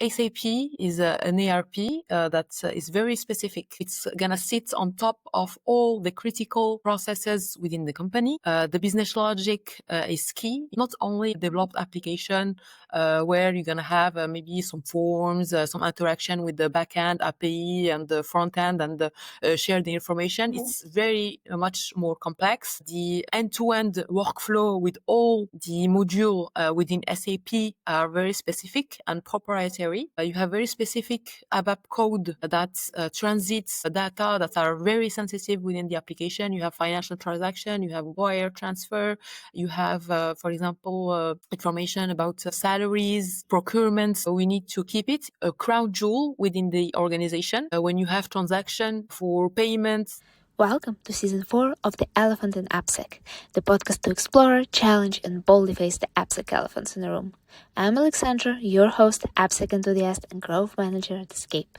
SAP is an ERP that is very specific. It's gonna sit on top of all the critical processes within the company. The business logic is key. Not only developed application where you're gonna have maybe some forms, some interaction with the backend API and the front end and share the information. It's very much more complex. The end-to-end workflow with all the module within SAP are very specific and proprietary. You have very specific ABAP code that transits data that are very sensitive within the application. You have financial transaction, you have wire transfer, you have, for example, information about salaries, procurement. So we need to keep it a crown jewel within the organization. When you have transaction for payments. Welcome to Season 4 of The Elephant in AppSec, the podcast to explore, challenge, and boldly face the AppSec elephants in the room. I'm Alexandra, your host, AppSec enthusiast, and growth manager at Escape.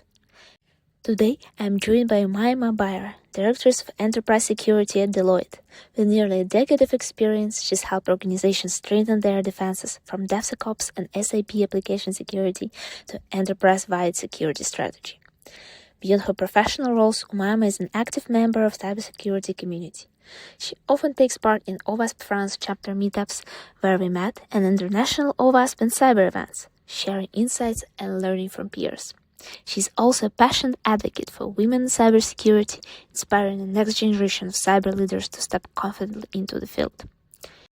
Today, I'm joined by Oumaima Baira, Directrice of Enterprise Security at Deloitte. With nearly a decade of experience, she's helped organizations strengthen their defenses from DevSecOps and SAP application security to enterprise-wide security strategy. Beyond her professional roles, Oumaima is an active member of the cybersecurity community. She often takes part in OWASP France chapter meetups, where we met, and international OWASP and cyber events, sharing insights and learning from peers. She's also a passionate advocate for women in cybersecurity, inspiring the next generation of cyber leaders to step confidently into the field.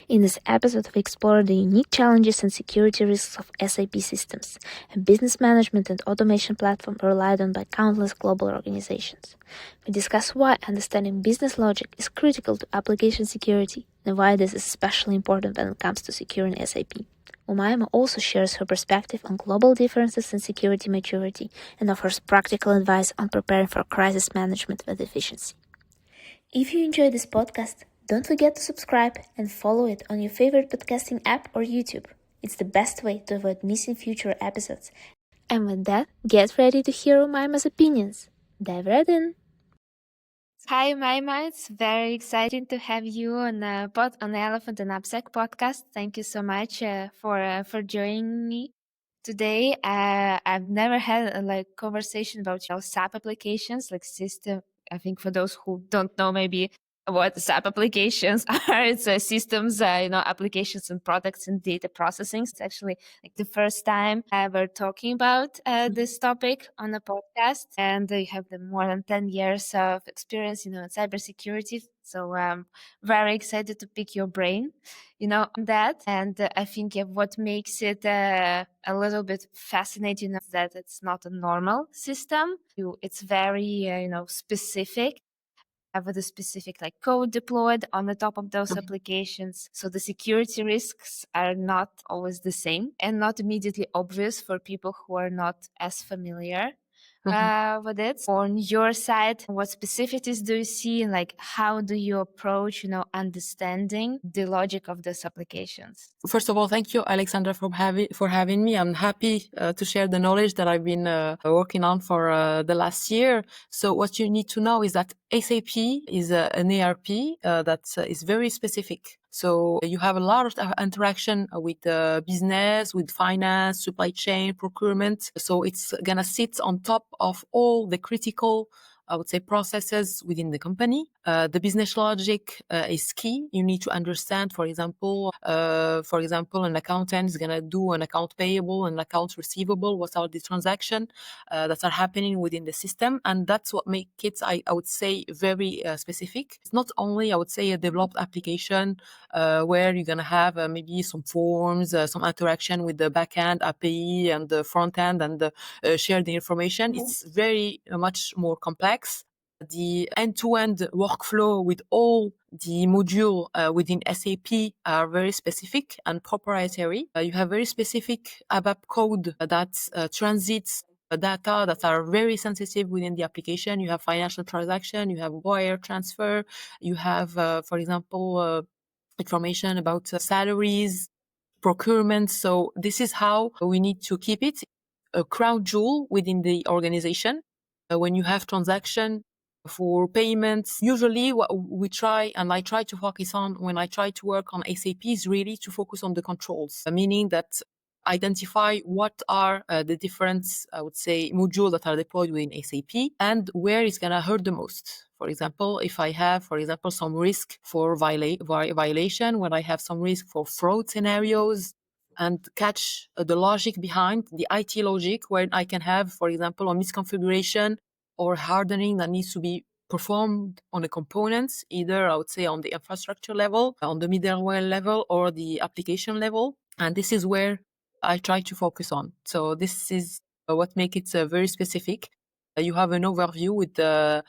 In this episode, we explore the unique challenges and security risks of SAP systems, a business management and automation platform relied on by countless global organizations. We discuss why understanding business logic is critical to application security and why this is especially important when it comes to securing SAP. Oumaima also shares her perspective on global differences in security maturity and offers practical advice on preparing for crisis management with efficiency. If you enjoy this podcast, don't forget to subscribe and follow it on your favorite podcasting app or YouTube. It's the best way to avoid missing future episodes. And with that, get ready to hear Oumaima opinions. Dive right in. Hi, Oumaima. It's very exciting to have you on the Elephant and AppSec podcast. Thank you so much for joining me today. I've never had a conversation about SAP applications, like system. I think for those who don't know, maybe what SAP applications are. It's systems, applications and products and data processing. It's actually like the first time we're talking about this topic on a podcast, and you have more than 10 years of experience, in cybersecurity. So I'm very excited to pick your brain, on that. And I think what makes it a little bit fascinating is that it's not a normal system. It's very, specific. With a specific code deployed on the top of those applications. So the security risks are not always the same and not immediately obvious for people who are not as familiar with it. On your side, what specificities do you see, and how do you approach, understanding the logic of these applications? First of all, thank you, Alexandra, for having me. I'm happy to share the knowledge that I've been working on for the last year. So what you need to know is that SAP is an ERP that is very specific. So you have a lot of interaction with business, with finance, supply chain, procurement. So it's gonna sit on top of all the critical, I would say, processes within the company. The business logic is key. You need to understand, for example, an accountant is going to do an account payable and account receivable. What are the transactions that are happening within the system? And that's what makes it, I would say, very specific. It's not only, I would say, a developed application where you're going to have maybe some forms, some interaction with the backend API and the front end and share the information. It's very much more complex. The end-to-end workflow with all the module within SAP are very specific and proprietary. You have very specific ABAP code that transits data that are very sensitive within the application. You have financial transaction, you have wire transfer, you have, for example, information about salaries, procurement. So this is how we need to keep it a crown jewel within the organization. When you have transaction for payments, usually what we try, and I try to focus on when I try to work on SAP, is really to focus on the controls, meaning that identify what are the different, I would say, modules that are deployed within SAP and where it's going to hurt the most. For example, if I have, for example, some risk for violation, when I have some risk for fraud scenarios, and catch the logic behind the IT logic, where I can have, for example, a misconfiguration or hardening that needs to be performed on the components, either I would say on the infrastructure level, on the middleware level, or the application level. And this is where I try to focus on. So this is what makes it very specific. You have an overview with the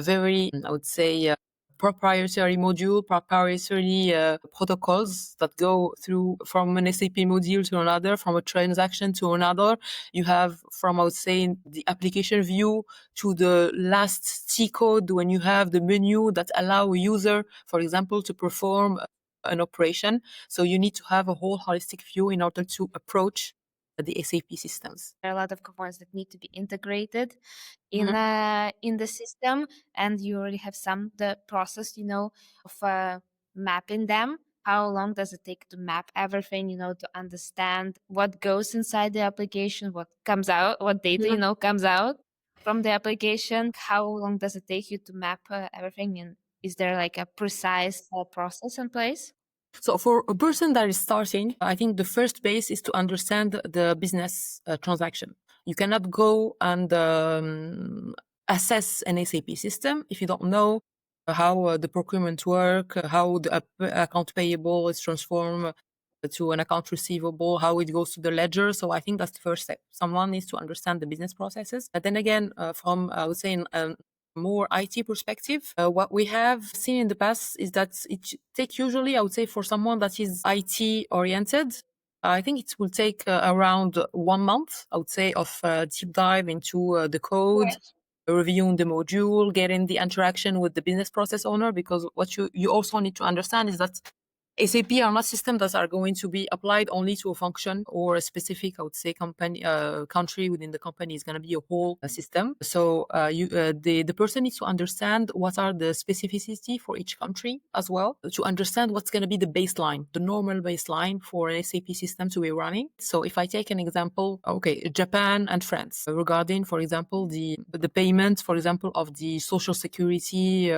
very, I would say, proprietary module, proprietary protocols that go through from an SAP module to another, from a transaction to another. You have from, I would say, the application view to the last C code when you have the menu that allow a user, for example, to perform an operation. So you need to have a whole holistic view in order to approach the SAP systems. There are a lot of components that need to be integrated in the system, and you already have the process, of mapping them. How long does it take to map everything, to understand what goes inside the application, what comes out, what data, comes out from the application? How long does it take you to map everything? And is there like a precise process in place? So for a person that is starting, I think the first base is to understand the business transaction. You cannot go and assess an SAP system if you don't know how the procurement work, how the account payable is transformed to an account receivable, how it goes to the ledger. So I think that's the first step. Someone needs to understand the business processes. But then again, from, I would say, more IT perspective, what we have seen in the past is that it takes usually, I would say, for someone that is IT oriented, I think it will take around 1 month, I would say, of deep dive into the code, reviewing the module, getting the interaction with the business process owner, because what you also need to understand is that SAP are not systems that are going to be applied only to a function or a specific, I would say, company, country within the company. Is going to be a whole system. So the person needs to understand what are the specificity for each country as well, to understand what's going to be the baseline, the normal baseline for an SAP system to be running. So if I take an example, okay, Japan and France, regarding, for example, the payment, for example, of the social security,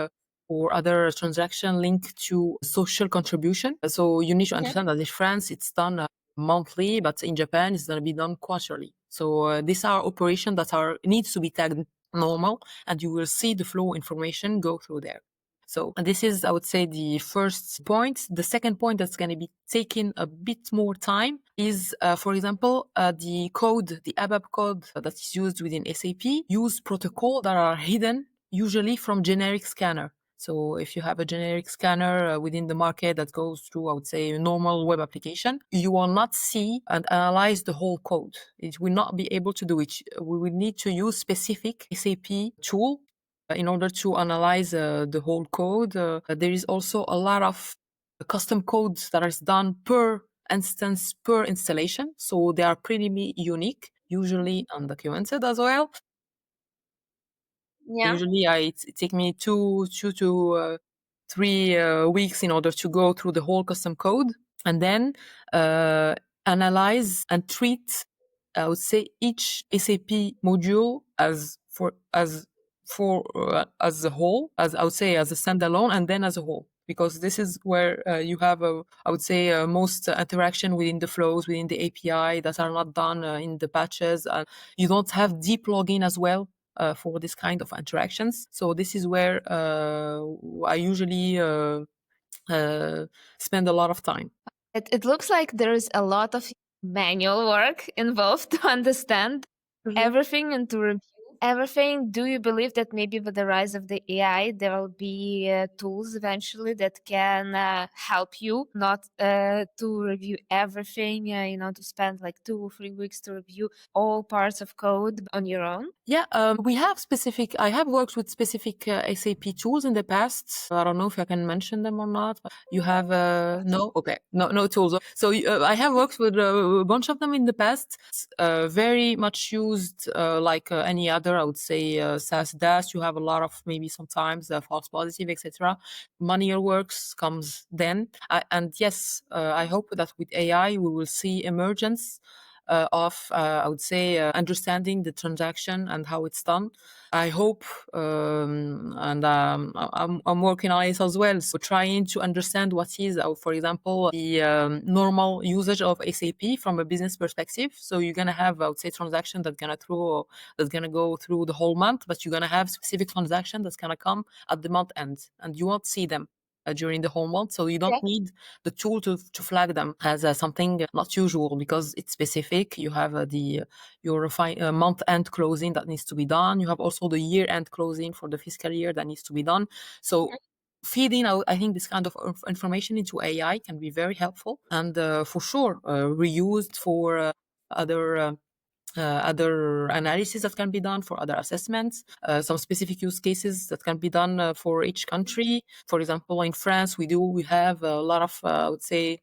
or other transaction linked to social contribution. So you need to understand that in France, it's done monthly, but in Japan, it's going to be done quarterly. So these are operations that needs to be tagged normal, and you will see the flow information go through there. So this is, I would say, the first point. The second point that's going to be taking a bit more time is, for example, the code, the ABAP code that is used within SAP, use protocol that are hidden usually from generic scanner. So if you have a generic scanner within the market that goes through, I would say, a normal web application, you will not see and analyze the whole code. It will not be able to do it. We will need to use specific SAP tool in order to analyze the whole code. There is also a lot of custom codes that is done per instance, per installation. So they are pretty unique, usually undocumented as well. Yeah. Usually it take me two to 3 weeks in order to go through the whole custom code and then analyze and treat, I would say, each SAP module as a whole, as I would say, as a standalone, and then as a whole. Because this is where you have, I would say, most interaction within the flows, within the API that are not done in the patches. You don't have deep login as well for this kind of interactions. So this is where I usually spend a lot of time. It looks like there is a lot of manual work involved to understand everything and to review everything. Do you believe that maybe with the rise of the AI, there will be tools eventually that can help you not to review everything, to spend like 2 or 3 weeks to review all parts of code on your own? Yeah, I have worked with specific SAP tools in the past. I don't know if I can mention them or not. You have, no? Okay. No tools. So I have worked with a bunch of them in the past. Very much used like any other other, I would say, SaaS, DaaS, you have a lot of maybe sometimes false positive, etc. Money works comes then. And yes, I hope that with AI, we will see emergence of, I would say, understanding the transaction and how it's done. I hope, and I'm working on it as well. So trying to understand what is, for example, the normal usage of SAP from a business perspective. So you're gonna have, I would say, transaction that's gonna go through the whole month, but you're gonna have specific transaction that's gonna come at the month end, and you won't see them during the whole month. So you don't need the tool to flag them as something not usual because it's specific. You have your month end closing that needs to be done. You have also the year end closing for the fiscal year that needs to be done. So feeding out, I think, this kind of information into AI can be very helpful and for sure reused for other analysis that can be done for other assessments, some specific use cases that can be done for each country. For example, in France, we have a lot of, I would say,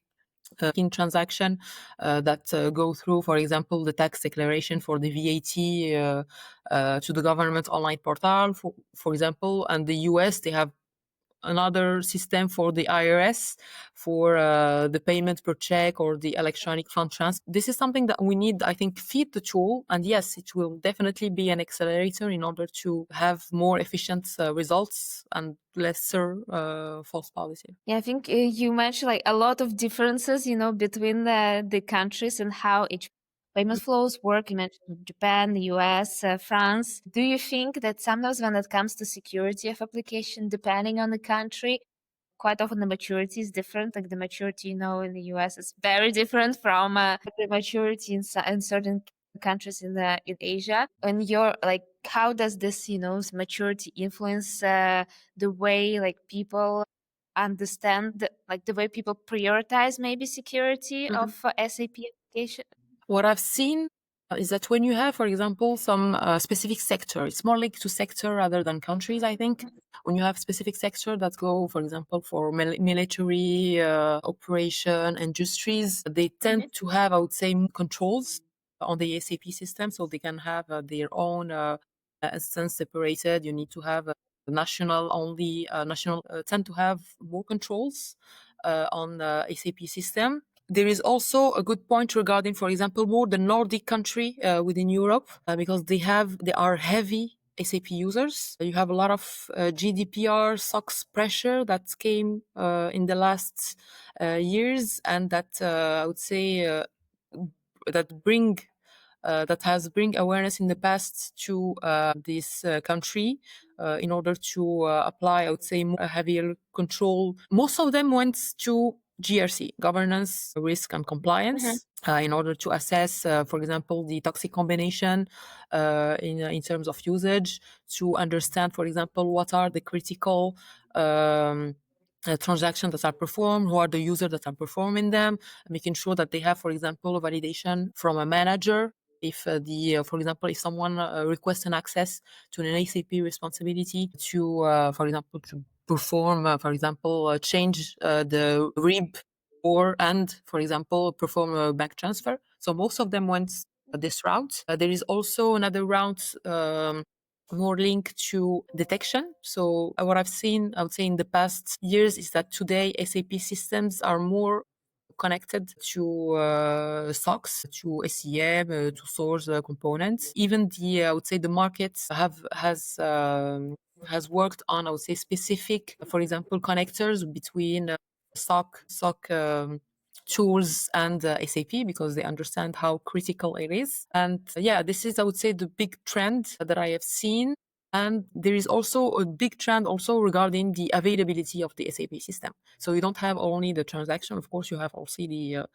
in transaction that go through, for example, the tax declaration for the VAT to the government online portal, for example. And the US, they have another system for the IRS for the payment per check or the electronic fund transfer. This is something that we need, I think, feed the tool. And yes, it will definitely be an accelerator in order to have more efficient results and lesser false positive. Yeah, I think you mentioned like a lot of differences, between the countries and how each payment flows work. You mentioned Japan, the US, France. Do you think that sometimes when it comes to security of application, depending on the country, quite often the maturity is different? Like the maturity, in the US is very different from the maturity in certain countries in Asia. And you're like, how does this, maturity influence the way like people understand, like the way people prioritize maybe security of SAP application? What I've seen is that when you have, for example, some specific sector, it's more linked to sector rather than countries, I think. When you have specific sector that go, for example, for military, operation, industries, they tend to have, I would say, controls on the SAP system. So they can have their own instance separated. You need to have national only, national tend to have more controls on the SAP system. There is also a good point regarding, for example, more the Nordic country within Europe, because they are heavy SAP users. You have a lot of GDPR, SOX pressure that came in the last years, and that I would say that has bring awareness in the past to this country in order to apply, I would say, more heavier control. Most of them went to GRC, governance, risk, and compliance, in order to assess, for example, the toxic combination in terms of usage, to understand, for example, what are the critical transactions that are performed, who are the users that are performing them, making sure that they have, for example, validation from a manager. If for example, if someone requests an access to an ACP responsibility to, for example, to perform, for example, change the RIB and, for example, perform a bank transfer. So most of them went this route. There is also another route more linked to detection. So what I've seen, I would say, in the past years is that today SAP systems are more connected to SOX, to SEM, to source components. Even I would say, the markets has worked on, I would say, specific, for example, connectors between SOC tools and SAP, because they understand how critical it is. And yeah, this is, I would say, the big trend that I have seen. And there is also a big trend also regarding the availability of the SAP system. So you don't have only the transaction, of course, you have also the,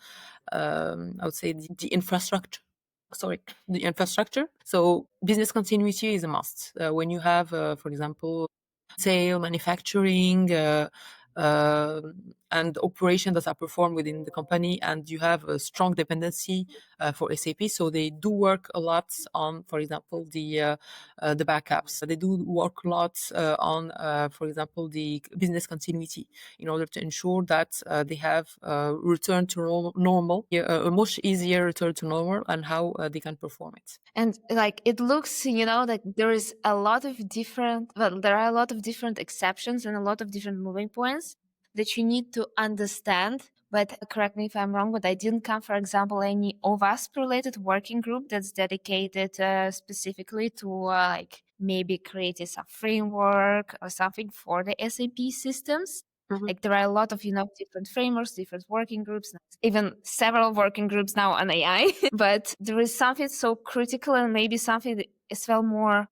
I would say, the infrastructure. Sorry, the infrastructure. So business continuity is a must. When you have, for example, sale, manufacturing, uh, and operations that are performed within the company, and you have a strong dependency for SAP. So they do work a lot on, for example, the backups. They do work a lot on, for example, the business continuity in order to ensure that they have return to normal, a much easier return to normal, and how they can perform it. And like it looks, like there is a lot of different, well, there are a lot of different exceptions and a lot of different moving points that you need to understand. But correct me if I'm wrong, but I didn't come, for example, any OWASP related working group that's dedicated specifically to like maybe creating some framework or something for the SAP systems. Like there are a lot of, different frameworks, different working groups, even several working groups now on AI. But there is something so critical and maybe something that is well more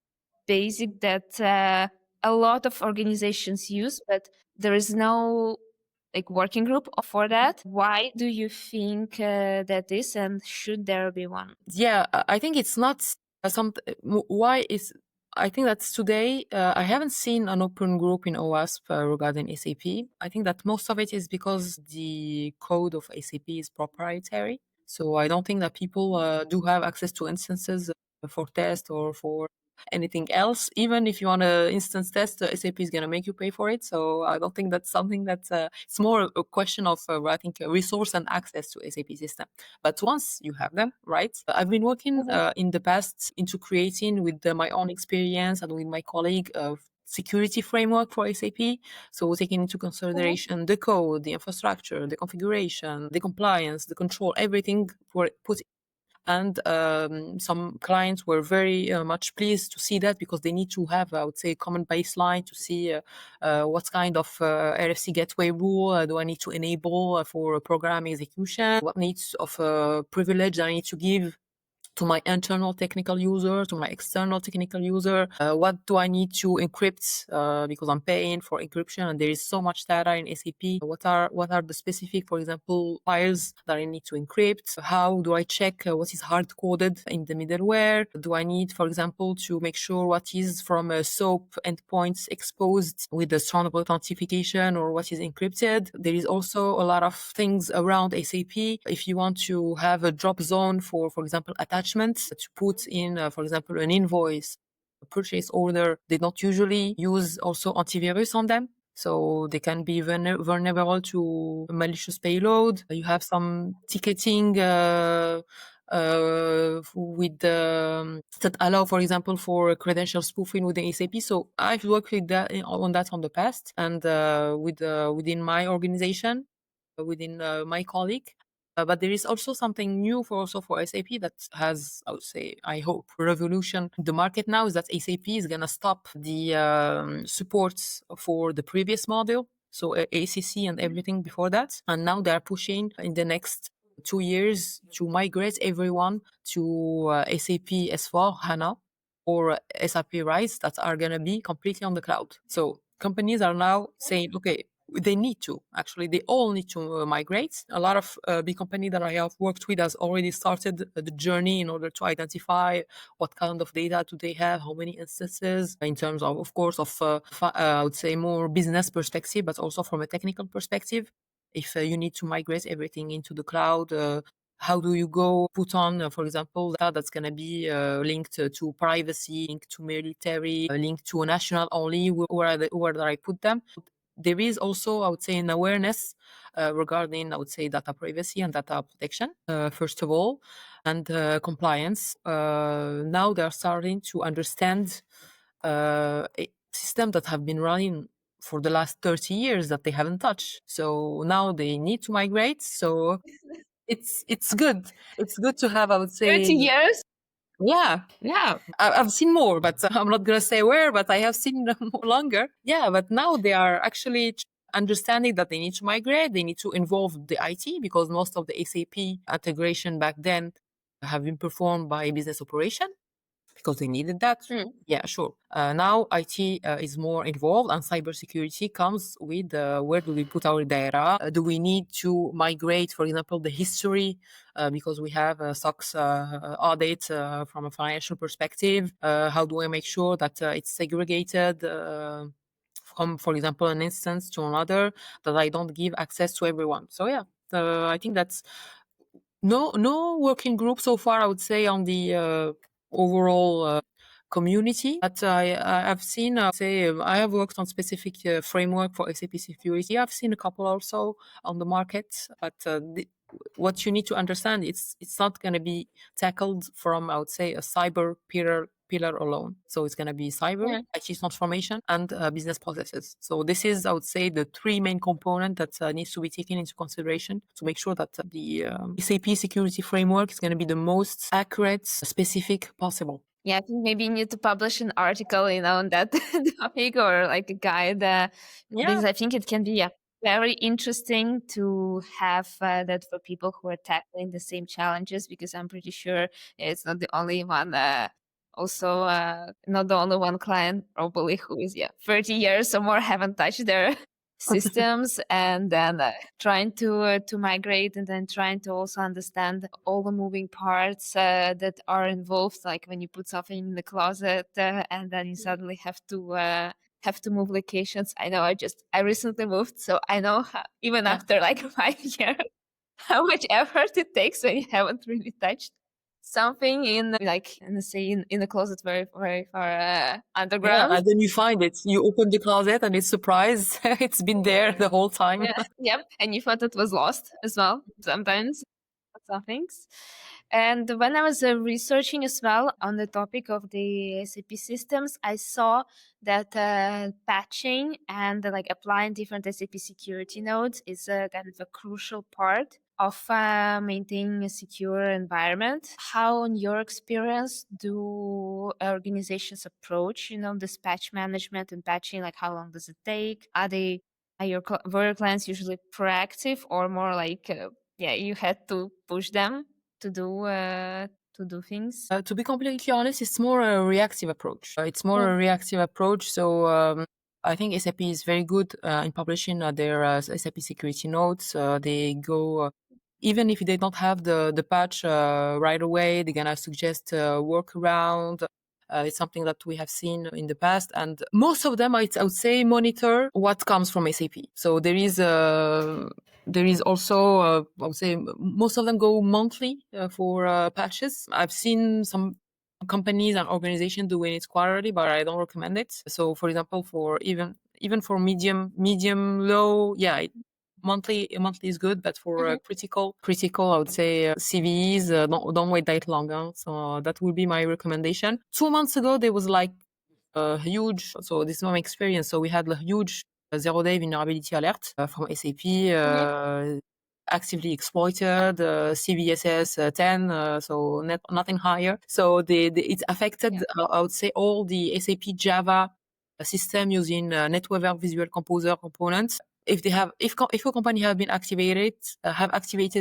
basic that a lot of organizations use, but there is no like working group for that. Why do you think that is, and should there be one? Yeah, I think it's not why is I think that today I haven't seen an open group in OWASP regarding SAP. I think that most of it is because the code of SAP is proprietary. So I don't think that people do have access to instances for test or for anything else. Even if you want to instance test, SAP is going to make you pay for it. So I don't think that's something that's it's more a question of I think resource and access to SAP system. But once you have them, right? I've been working in the past into creating with my own experience and with my colleague security framework for SAP. So taking into consideration the code, the infrastructure, the configuration, the compliance, the control, everything for put. And some clients were very much pleased to see that, because they need to have, I would say, a common baseline to see what kind of RFC gateway rule do I need to enable for program execution, what needs of privilege I need to give to my internal technical user, to my external technical user. What do I need to encrypt because I'm paying for encryption and there is so much data in SAP? What are the specific, for example, files that I need to encrypt? How do I check what is hard coded in the middleware? Do I need, for example, to make sure what is from a SOAP endpoints exposed with the strong authentication or what is encrypted? There is also a lot of things around SAP. If you want to have a drop zone for example, attachments to put in, for example, an invoice, a purchase order, they don't usually use also antivirus on them. So they can be vulnerable to malicious payload. You have some ticketing with that allow, for example, for credential spoofing within SAP. So I've worked with that on the past, and within my organization, within my colleague. But there is also something new for SAP that has, I would say, I hope, revolution the market now, is that SAP is going to stop the supports for the previous module, so ACC and everything before that. And now they are pushing in the next 2 years to migrate everyone to SAP S4 HANA or SAP RISE that are going to be completely on the cloud. So companies are now saying, okay, they need to, actually, they all need to migrate. A lot of big companies that I have worked with has already started the journey in order to identify what kind of data do they have, how many instances, in terms of course, of I would say more business perspective, but also from a technical perspective. If you need to migrate everything into the cloud, how do you go put on, for example, data that's going to be linked to privacy, linked to military, linked to a national only, where do I put them? There is also, I would say, an awareness regarding, I would say, data privacy and data protection, first of all, and compliance. Now they're starting to understand a system that have been running for the last 30 years that they haven't touched. So now they need to migrate. So it's good. It's good to have, I would say, 30 years? yeah, yeah. I've seen more, but I'm not going to say where, but I have seen more longer. Yeah, but now they are actually understanding that they need to migrate. They need to involve the IT, because most of the SAP integration back then have been performed by business operation, because they needed that. Yeah, sure. Now IT is more involved, and cybersecurity comes with where do we put our data? Do we need to migrate, for example, the history because we have a SOX audit from a financial perspective? How do I make sure that it's segregated? from, for example, an instance to another, that I don't give access to everyone. So yeah, I think that's no working group so far, I would say, on the overall community. But I've seen, I have worked on specific framework for SAP security. I've seen a couple also on the market, but what you need to understand, it's not going to be tackled from, I would say, a cyber pillar alone. So it's going to be cyber, IT transformation, and business processes. So this is, I would say, the three main components that needs to be taken into consideration to make sure that the SAP security framework is going to be the most accurate, specific possible. Yeah, I think maybe you need to publish an article, on that topic, or like a guide, because I think it can be very interesting to have that for people who are tackling the same challenges, because I'm pretty sure it's not the only one. Also, not the only one client probably who is 30 years or more haven't touched their systems, and then trying to migrate, and then trying to also understand all the moving parts that are involved, like when you put something in the closet and then you suddenly have to move locations. I know I recently moved, so I know even after like 5 years how much effort it takes when you haven't really touched something in the closet very very far underground. Yeah, and then you find it. You open the closet and it's surprise. It's been there the whole time. Yep, and you thought it was lost as well sometimes, some things. And when I was researching as well on the topic of the SAP systems, I saw that patching and like applying different SAP security nodes is kind of a crucial part of maintaining a secure environment. How, in your experience, do organizations approach, this patch management and patching? Like, how long does it take? Were your clients usually proactive, or more like, you had to push them to do things? To be completely honest, it's more a reactive approach. So I think SAP is very good in publishing their SAP security notes. They go, even if they don't have the patch right away, they're gonna suggest a workaround. It's something that we have seen in the past, and most of them, I would say, monitor what comes from SAP. So there is also, I would say, most of them go monthly for patches. I've seen some companies and organizations doing it quarterly, but I don't recommend it. So, for example, for even for medium, low, monthly is good, but for critical, I would say CVEs, don't wait that long. So that would be my recommendation. 2 months ago, there was like a huge. So this is my experience. So we had a huge zero-day vulnerability alert from SAP. Actively exploited, CVSS 10, so nothing higher. So it affected, I would say, all the SAP Java system using NetWeaver Visual Composer components. If a company have activated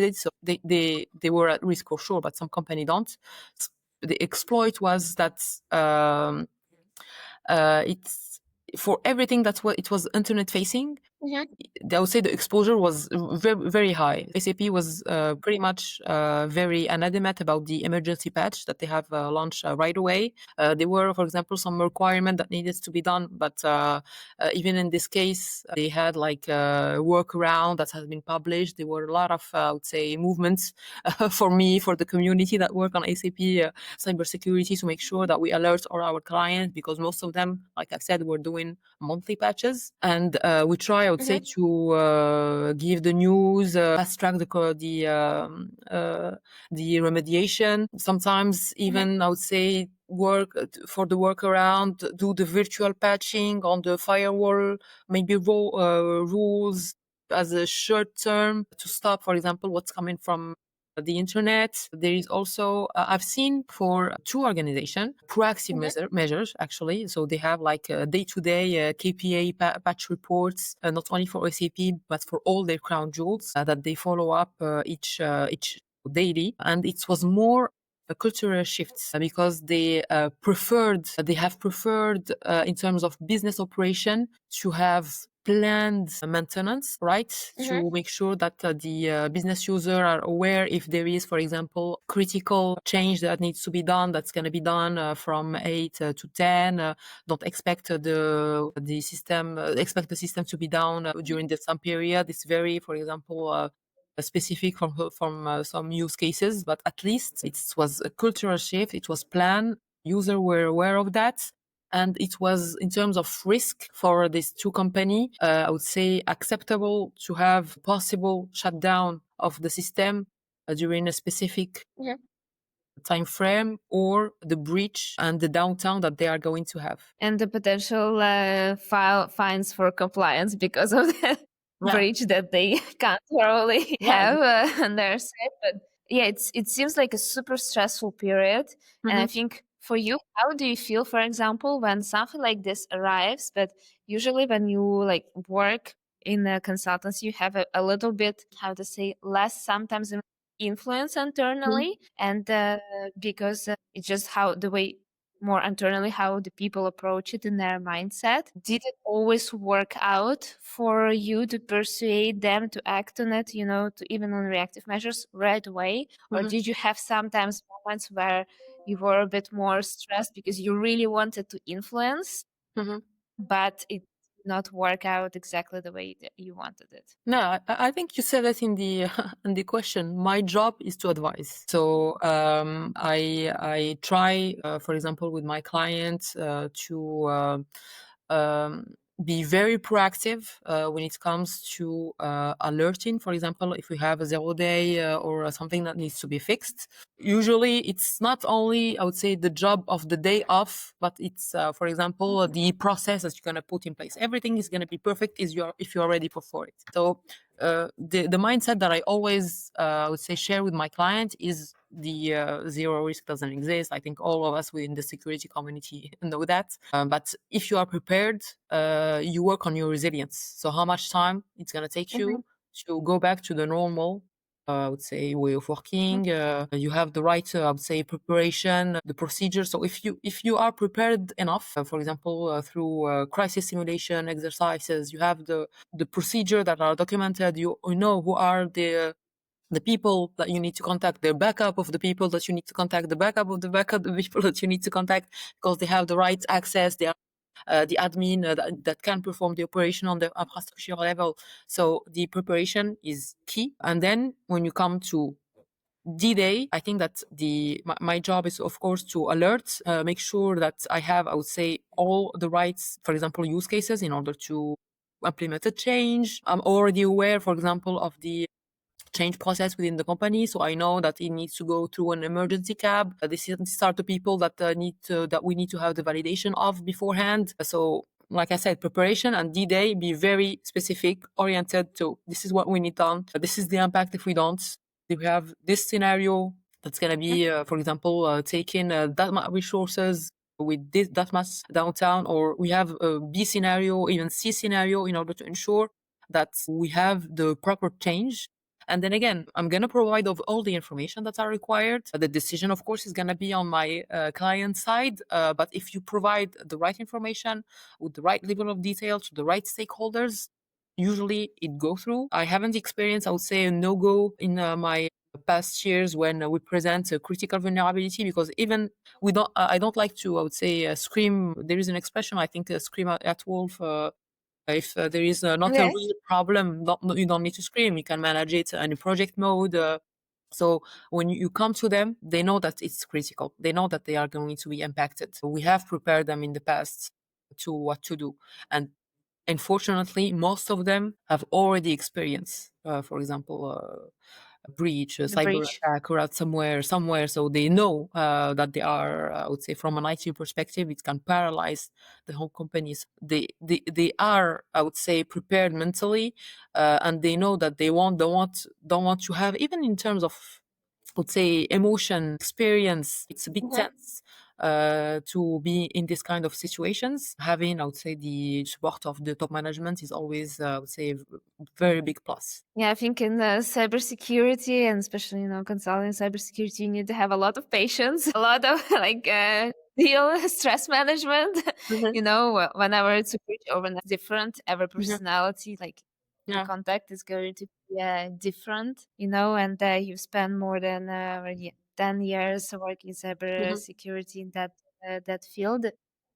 it, so they were at risk for sure, but some company don't. The exploit was that it's for everything that's what it was internet facing. I would say the exposure was very, very high. SAP was pretty much very anademat about the emergency patch that they have launched right away. There were, for example, some requirement that needed to be done, but even in this case, they had like a workaround that has been published. There were a lot of, I would say, movements for the community that work on SAP cybersecurity to make sure that we alert all our clients, because most of them, like I said, were doing monthly patches, and we try, I would say, to give the news, fast track the remediation. Sometimes even, I would say, work for the workaround, do the virtual patching on the firewall, maybe rules as a short term to stop, for example, what's coming from the internet. There is also, I've seen for 2 organizations, proactive measures, actually. So they have like day-to-day KPI patch reports, not only for SAP, but for all their crown jewels that they follow up each daily. And it was more a cultural shift because they have preferred in terms of business operation to have planned maintenance, right? To make sure that the business user are aware if there is, for example, critical change that needs to be done, that's going to be done from 8 to 10. Don't expect the system, expect the system to be down during some period. It's very, for example, specific from some use cases, but at least it was a cultural shift. It was planned. Users were aware of that. And it was, in terms of risk for these two companies, I would say acceptable to have possible shutdown of the system during a specific time frame, or the breach and the downtime that they are going to have. And the potential fines for compliance because of the breach that they can't thoroughly have on their side. But yeah, it seems like a super stressful period. And I think for you, how do you feel, for example, when something like this arrives? But usually when you like work in a consultancy, you have a little bit, how to say, less sometimes influence internally. And because it's just how the way more internally how the people approach it in their mindset. Did it always work out for you to persuade them to act on it, you know, to even on reactive measures right away? Or did you have sometimes moments where you were a bit more stressed because you really wanted to influence, but it did not work out exactly the way that you wanted it? No, I think you said that in the in the question. My job is to advise. So I try, for example, with my clients to be very proactive when it comes to alerting. For example, if we have a 0 day or something that needs to be fixed, usually it's not only, I would say, the job of the day off, but it's, for example, the process that you're going to put in place. Everything is going to be perfect if you're ready for it. So the mindset that I always I would say share with my client is the zero risk doesn't exist. I think all of us within the security community know that. But if you are prepared, you work on your resilience. So how much time it's going to take you to go back to the normal, I would say, way of working. You have the right, I would say, preparation, the procedure. So if you are prepared enough, for example, through crisis simulation exercises, you have the procedure that are documented. You know who are the people that you need to contact, the backup of the people that you need to contact, the backup of the backup of the people that you need to contact, because they have the right access. They are the admin that can perform the operation on the infrastructure level. So the preparation is key. And then when you come to D-Day, I think that my job is, of course, to alert, make sure that I have, I would say, all the rights, for example, use cases in order to implement a change. I'm already aware, for example, of the change process within the company. So I know that it needs to go through an emergency cab. These are the people that that we need to have the validation of beforehand. So like I said, preparation and D-Day, be very specific, oriented to this is what we need done. This is the impact if we don't. We have this scenario that's going to be, for example, taking that much resources with that much downtown, or we have a B scenario, even C scenario, in order to ensure that we have the proper change. And then again, I'm going to provide all the information that are required. The decision, of course, is going to be on my client side. But if you provide the right information with the right level of detail to the right stakeholders, usually it goes through. I haven't experienced, I would say, a no-go in my past years when we present a critical vulnerability, because even I don't like to, I would say, scream. There is an expression, I think, scream at wolf. If there is not a real problem, you don't need to scream. You can manage it in project mode. So when you come to them, they know that it's critical. They know that they are going to be impacted. We have prepared them in the past to what to do. And unfortunately, most of them have already experienced, for example, a breach, a cyber attack, or somewhere. So they know that they are, I would say, from an IT perspective, it can paralyze the whole companies. They are, I would say, prepared mentally, and they know that they don't want to have, even in terms of, I would say, emotion experience. It's a bit tense. to be in this kind of situations. Having, I would say, the support of the top management is always, I would say, a very big plus. Yeah, I think in cybersecurity, and especially consulting cybersecurity, you need to have a lot of patience, a lot of deal stress management. Whenever it's a bridge over different, every personality, the contact is going to be different. And you spend more than 10 years working cybersecurity in that field.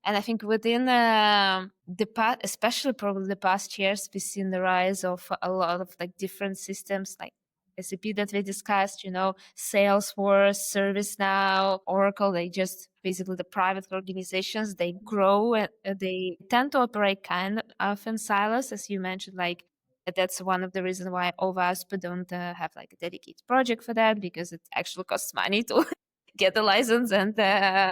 And I think within the past, especially probably the past years, we've seen the rise of a lot of different systems like SAP that we discussed, Salesforce, ServiceNow, Oracle. They just basically the private organizations, they grow and they tend to operate kind of in silos, as you mentioned, that's one of the reasons why OWASP don't have a dedicated project for that, because it actually costs money to get the license and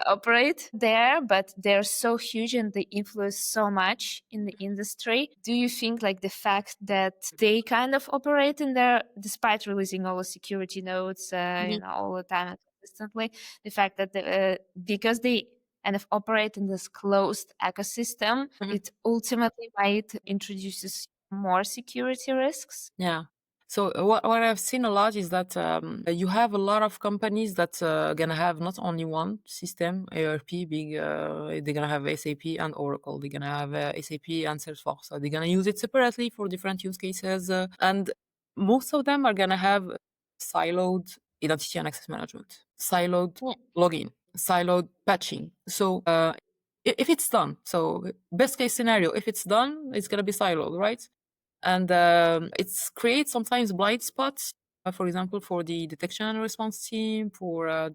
operate there, but they're so huge and they influence so much in the industry. Do you think the fact that they kind of operate in there, despite releasing all the security notes, all the time and consistently, the fact that because they kind of operate in this closed ecosystem, it ultimately might introduces more security risks? Yeah. So what I've seen a lot is that you have a lot of companies that gonna have not only one system, ERP, big. They're gonna have SAP and Oracle. They're gonna have SAP and Salesforce. So they're gonna use it separately for different use cases, and most of them are gonna have siloed identity and access management, siloed login, siloed patching. So if it's done, so best case scenario, if it's done, it's gonna be siloed, right? And it creates sometimes blind spots, for example, for the detection and response team, for I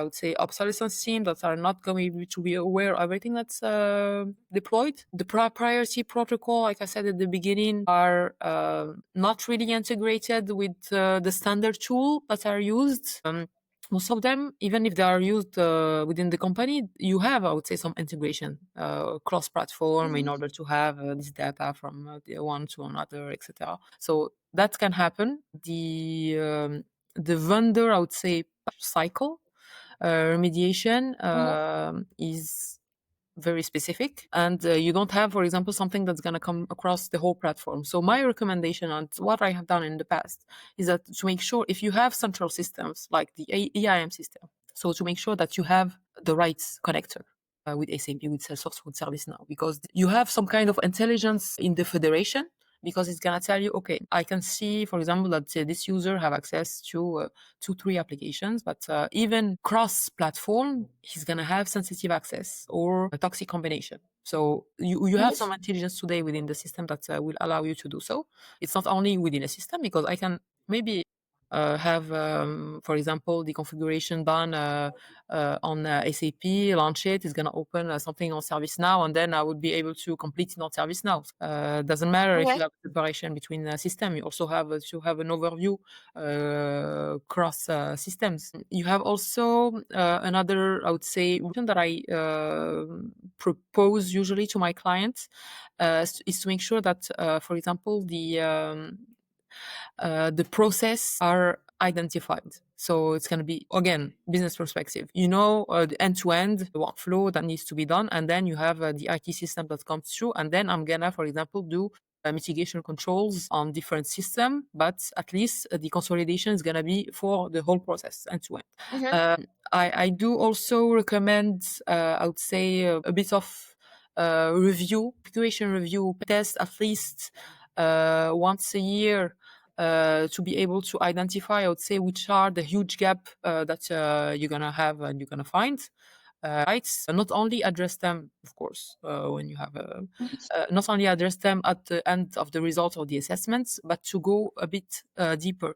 would say obsolescence team that are not going to be aware of everything that's deployed. The priority protocol, like I said at the beginning, are not really integrated with the standard tool that are used. Most of them, even if they are used within the company, you have, I would say, some integration cross-platform in order to have this data from one to another, etc. So that can happen. The vendor, I would say, cycle remediation is very specific, and you don't have, for example, something that's going to come across the whole platform. So my recommendation, and what I have done in the past, is that to make sure if you have central systems like the EIM system, so to make sure that you have the right connector with SAP, with Salesforce, with ServiceNow, because you have some kind of intelligence in the federation, because it's going to tell you, okay, I can see, for example, that this user have access to 2-3 applications, but even cross-platform, he's going to have sensitive access or a toxic combination. So you have some intelligence today within the system that will allow you to do so. It's not only within a system, because I can maybe have, for example, the configuration done on SAP, launch it, it's going to open something on ServiceNow, and then I would be able to complete it on ServiceNow. Doesn't matter if you have separation between system, you also have to have an overview cross systems. You have also another, I would say, that I propose usually to my clients is to make sure that, for example, the process are identified. So it's going to be, again, business perspective. The end-to-end workflow that needs to be done. And then you have the IT system that comes through. And then I'm going to, for example, do mitigation controls on different system. But at least the consolidation is going to be for the whole process, end-to-end. I do also recommend, I would say, a bit of configuration review, test at least once a year, to be able to identify, I would say, which are the huge gap that you're gonna have and you're gonna find. Right? Not only address them, of course, when you have not only address them at the end of the results of the assessments, but to go a bit deeper.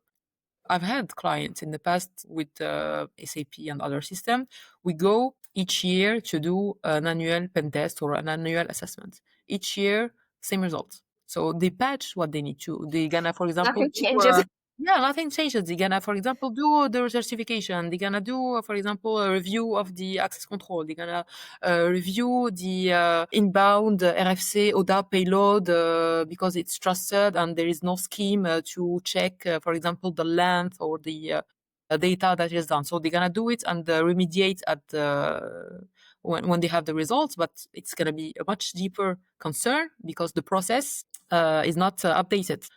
I've had clients in the past with SAP and other systems. We go each year to do an annual pen test or an annual assessment. Each year, same results. So they patch what they need to. They're gonna, for example, Nothing changes. nothing changes. They're gonna, for example, do the certification. They're gonna do, for example, a review of the access control. They're gonna review the inbound RFC ODA payload because it's trusted and there is no scheme to check, for example, the length or the data that is done. So they're gonna do it and remediate at when they have the results, but it's gonna be a much deeper concern because the process is not updated.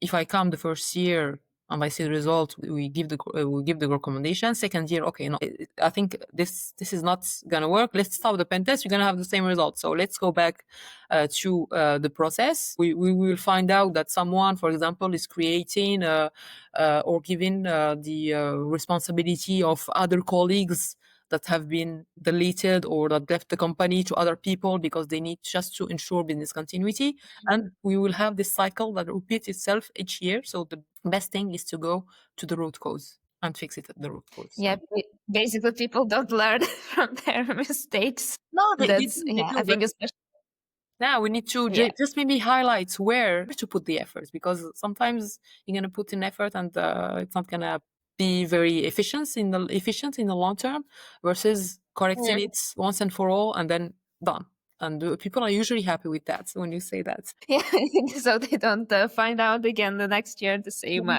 If I come the first year and I see the result, we give the recommendation. Second year, okay, no, I think this is not gonna work. Let's stop the pen test. You're gonna have the same result. So let's go back to the process. We will find out that someone, for example, is creating or giving the responsibility of other colleagues that have been deleted or that left the company to other people because they need just to ensure business continuity. And we will have this cycle that repeats itself each year. So the best thing is to go to the root cause and fix it at the root cause. Yeah, basically people don't learn from their mistakes. No, they That's do, I think especially. now we need to Yeah. just maybe highlight where to put the efforts, because sometimes you're going to put in effort and it's not going to be very efficient in the long term versus correcting it once and for all and then done. And people are usually happy with that when you say that. Yeah, I think so they don't find out again the next year the same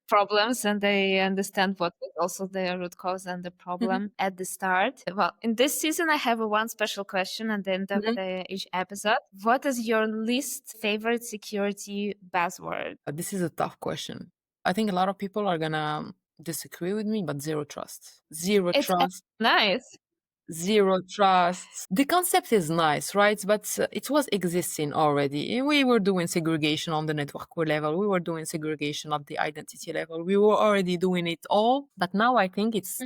problems, and they understand what was also the root cause and the problem at the start. Well, in this season, I have one special question at the end of each episode. What is your least favorite security buzzword? This is a tough question. I think a lot of people are gonna disagree with me, but zero trust. Zero It's trust. nice. Zero trust. The concept is nice, right? But it was existing already. We were doing segregation on the network level. We were doing segregation at the identity level. We were already doing it all. But now I think it's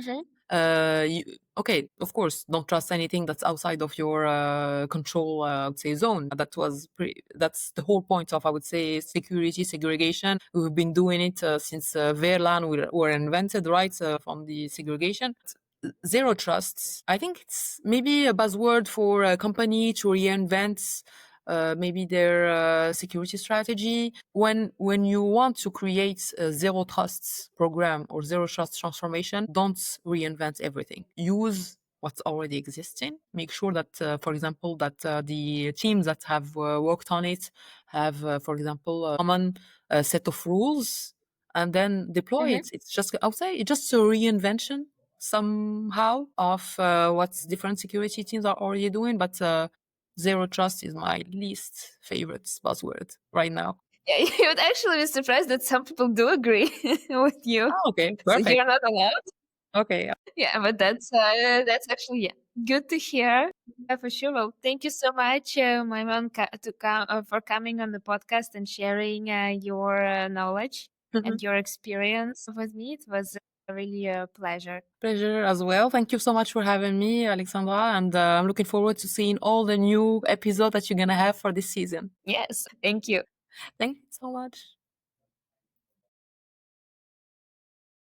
okay. Of course, don't trust anything that's outside of your control, I would say, zone. That's the whole point of, I would say, security segregation. We've been doing it since VLAN were invented, right, from the segregation. Zero trust. I think it's maybe a buzzword for a company to reinvent maybe their security strategy. When you want to create a zero trust program or zero trust transformation, don't reinvent everything. Use what's already existing. Make sure that, for example, that the teams that have worked on it have, for example, a common set of rules, and then deploy it. It's just, I would say, it's just a reinvention somehow of what different security teams are already doing, but zero trust is my least favorite buzzword right now. Yeah, you would actually be surprised that some people do agree with you. Oh, okay, So perfect. you're not allowed. Okay. Yeah, but that's actually good to hear. Yeah, for sure. Well, thank you so much, Maiman, for coming on the podcast and sharing your knowledge and your experience with me. It was really a pleasure. Pleasure as well. Thank you so much for having me, Alexandra, and I'm looking forward to seeing all the new episodes that you're gonna have for this season. Yes, thank you. Thank you so much.